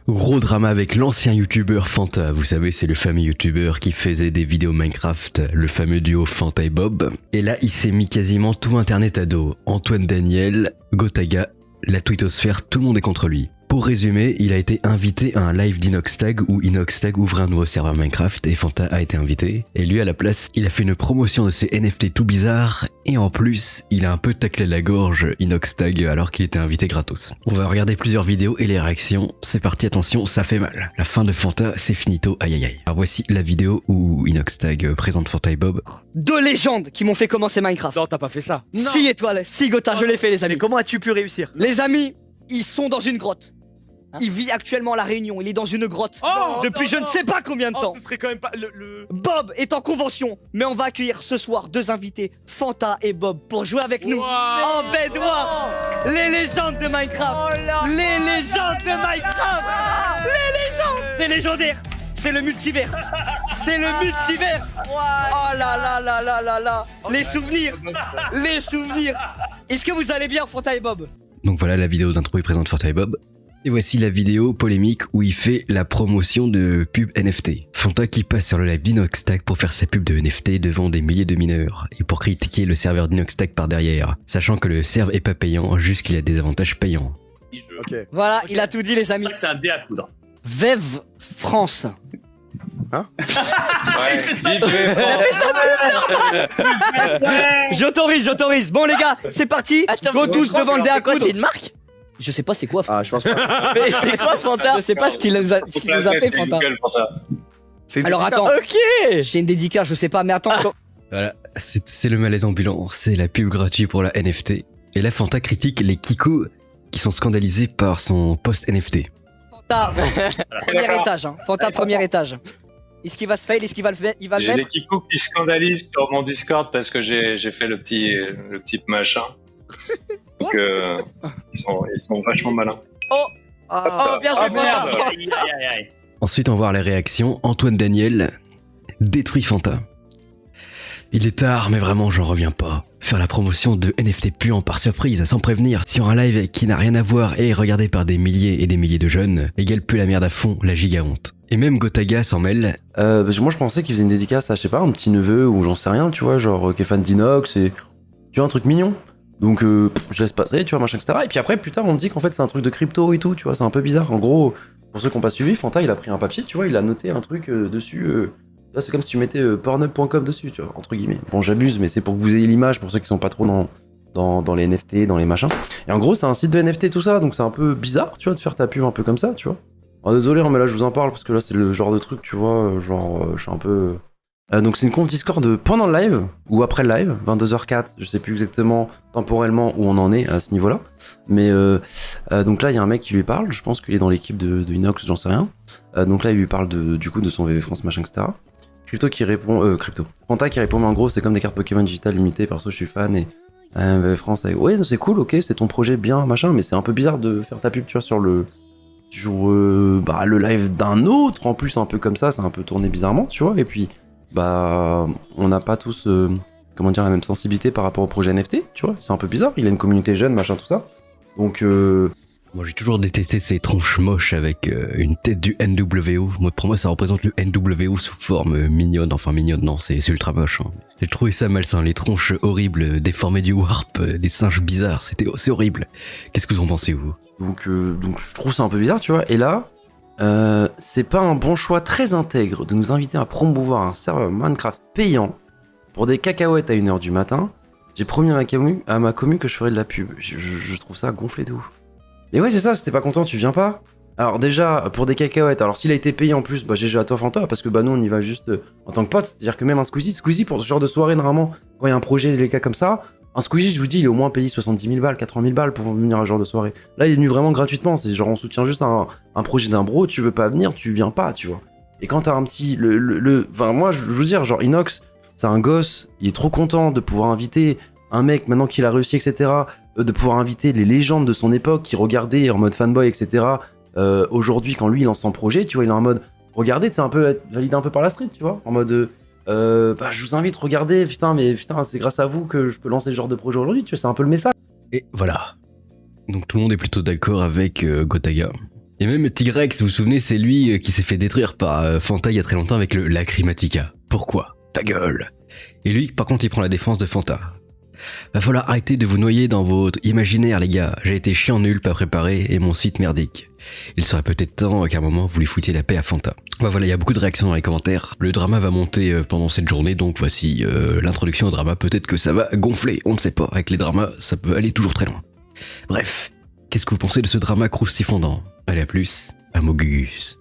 Gros drama avec l'ancien youtubeur Fanta, vous savez c'est le fameux youtubeur qui faisait des vidéos Minecraft, le fameux duo Fanta et Bob. Et là il s'est mis quasiment tout internet à dos, Antoine Daniel, Gotaga, la twittosphère, tout le monde est contre lui. Pour résumer, il a été invité à un live d'Inoxtag où Inoxtag ouvrait un nouveau serveur Minecraft et Fanta a été invité. Et lui à la place, il a fait une promotion de ses NFT tout bizarres et en plus, il a un peu taclé la gorge Inoxtag alors qu'il était invité gratos. On va regarder plusieurs vidéos et les réactions. C'est parti, attention, ça fait mal. La fin de Fanta, c'est finito, aïe aïe aïe. Alors voici la vidéo où Inoxtag présente Fanta et Bob. Deux légendes qui m'ont fait commencer Minecraft. Non, t'as pas fait ça. Non. Si étoiles, si Gotha, je l'ai fait les amis. Mais comment as-tu pu réussir? Les amis, ils sont dans une grotte. Il vit actuellement à La Réunion, il est dans une grotte depuis je ne sais pas combien de temps. Ce serait quand même pas Bob est en convention, mais on va accueillir ce soir deux invités, Fanta et Bob, pour jouer avec nous en Bedwars. Les légendes de Minecraft. Les légendes de Minecraft. Les légendes. C'est légendaire. C'est le multiverse. C'est le multiverse. Oh là là là là là là. Les souvenirs. Les souvenirs. Est-ce que vous allez bien, Fanta et Bob? Donc voilà la vidéo d'intro, il présente Fanta et Bob. Et voici la vidéo polémique où il fait la promotion de pub NFT. Fanta qui passe sur le live d'Inoxtag pour faire sa pub de NFT devant des milliers de mineurs et pour critiquer le serveur d'Inoxtag par derrière, sachant que le serve est pas payant, juste qu'il a des avantages payants. Ok. Voilà, il a tout dit les amis. C'est ça que c'est un dé à coudre. Vev France. J'autorise. Bon les gars, c'est parti. Go tous devant le dé à coudre. C'est une marque? Je sais pas c'est quoi. Ah, je pense pas. Mais c'est quoi Fanta? Je sais pas ce qu'il nous a fait Fanta. Alors attends, Ok. j'ai une dédicace, je sais pas, mais attends. Voilà, c'est le malaise ambulant, c'est la pub gratuite pour la NFT. Et là Fanta critique les Kiko qui sont scandalisés par son post NFT. Fanta, premier étage, hein. Fanta, premier étage. Est-ce qu'il va se fail? Est-ce qu'il va le faire? Il va le J'ai des mettre? kikous qui scandalisent sur mon Discord parce que j'ai fait le petit machin. Donc ils sont vachement malins. Oh, bien joué, Fanta. Aïe, aïe, aïe. Ensuite on va voir les réactions, Antoine Daniel détruit Fanta. Il est tard mais vraiment j'en reviens pas. Faire la promotion de NFT puant par surprise sans prévenir sur un live qui n'a rien à voir et regardé par des milliers et des milliers de jeunes égale plus la merde à fond, la giga honte. Et même Gotaga s'en mêle. Parce que moi je pensais qu'il faisait une dédicace à, je sais pas, un petit neveu ou j'en sais rien, tu vois, genre qui est fan d'Inox et tu vois un truc mignon. Donc je laisse passer, tu vois, machin, etc. Et puis après, plus tard, on me dit qu'en fait c'est un truc de crypto et tout, tu vois, c'est un peu bizarre. En gros, pour ceux qui n'ont pas suivi, Fanta il a pris un papier, tu vois, il a noté un truc dessus. Là c'est comme si tu mettais pornhub.com dessus, tu vois, entre guillemets. Bon, j'abuse, mais c'est pour que vous ayez l'image, pour ceux qui sont pas trop dans les NFT, dans les machins. Et en gros, c'est un site de NFT, tout ça, donc c'est un peu bizarre, tu vois, de faire ta pub un peu comme ça, tu vois. Alors, désolé, hein, mais là je vous en parle parce que là c'est le genre de truc, tu vois, genre je suis un peu. Donc c'est une conf Discord pendant le live ou après le live, 22h04, je sais plus exactement temporellement où on en est à ce niveau-là. Mais donc là il y a un mec qui lui parle, je pense qu'il est dans l'équipe de Inox, j'en sais rien. Donc là il lui parle du coup de son VV France machin etc. Crypto qui répond, Fanta qui répond mais en gros c'est comme des cartes Pokémon digitales limitées, perso je suis fan et VV France avec, ouais c'est cool, ok c'est ton projet bien machin, mais c'est un peu bizarre de faire ta pub tu vois sur le live d'un autre en plus un peu comme ça, c'est un peu tourné bizarrement tu vois, et puis on n'a pas tous la même sensibilité par rapport au projet NFT, tu vois, c'est un peu bizarre, il a une communauté jeune, machin, tout ça. Donc moi j'ai toujours détesté ces tronches moches avec une tête du NWO. Moi pour moi ça représente le NWO sous forme mignonne, enfin mignonne non, c'est ultra moche. Hein. J'ai trouvé ça malsain, les tronches horribles, déformées du warp, des singes bizarres, c'est horrible. Qu'est-ce que vous en pensez vous? Donc je trouve ça un peu bizarre, tu vois, et là c'est pas un bon choix très intègre de nous inviter à promouvoir un serveur Minecraft payant pour des cacahuètes à 1h du matin. J'ai promis à ma commu que je ferais de la pub. Je trouve ça gonflé de ouf. Mais ouais c'est ça, si t'es pas content tu viens pas. Alors déjà pour des cacahuètes, alors s'il a été payé en plus, GG à toi Fanta, parce que nous on y va juste en tant que pote. C'est-à-dire que même un Squeezie pour ce genre de soirée normalement, quand il y a un projet les cas comme ça, un Squeezie je vous dis il est au moins payé 70 000 balles, 80 000 balles pour venir à ce genre de soirée. Là il est venu vraiment gratuitement, c'est genre on soutient juste un projet d'un bro, tu veux pas venir, tu viens pas tu vois. Et quand t'as un petit, enfin moi je veux dire genre Inox, c'est un gosse, il est trop content de pouvoir inviter un mec maintenant qu'il a réussi etc, de pouvoir inviter les légendes de son époque qui regardaient en mode fanboy etc, aujourd'hui quand lui il lance son projet, tu vois il est en mode, regardez, c'est un peu être validé un peu par la street tu vois, en mode je vous invite, regardez, putain c'est grâce à vous que je peux lancer ce genre de projet aujourd'hui, tu vois, c'est un peu le message. Et voilà. Donc tout le monde est plutôt d'accord avec Gotaga. Et même Tigrex, vous vous souvenez, c'est lui qui s'est fait détruire par Fanta il y a très longtemps avec le Lacrimatica. Pourquoi? Ta gueule. Et lui, par contre, il prend la défense de Fanta. Va falloir arrêter de vous noyer dans votre imaginaire, les gars. J'ai été chiant nul, pas préparé, et mon site merdique. Il serait peut-être temps qu'à un moment, vous lui foutiez la paix à Fanta. Bah voilà, il y a beaucoup de réactions dans les commentaires. Le drama va monter pendant cette journée, donc voici l'introduction au drama. Peut-être que ça va gonfler, on ne sait pas. Avec les dramas, ça peut aller toujours très loin. Bref, qu'est-ce que vous pensez de ce drama croustifondant? Allez, à plus, Amogus.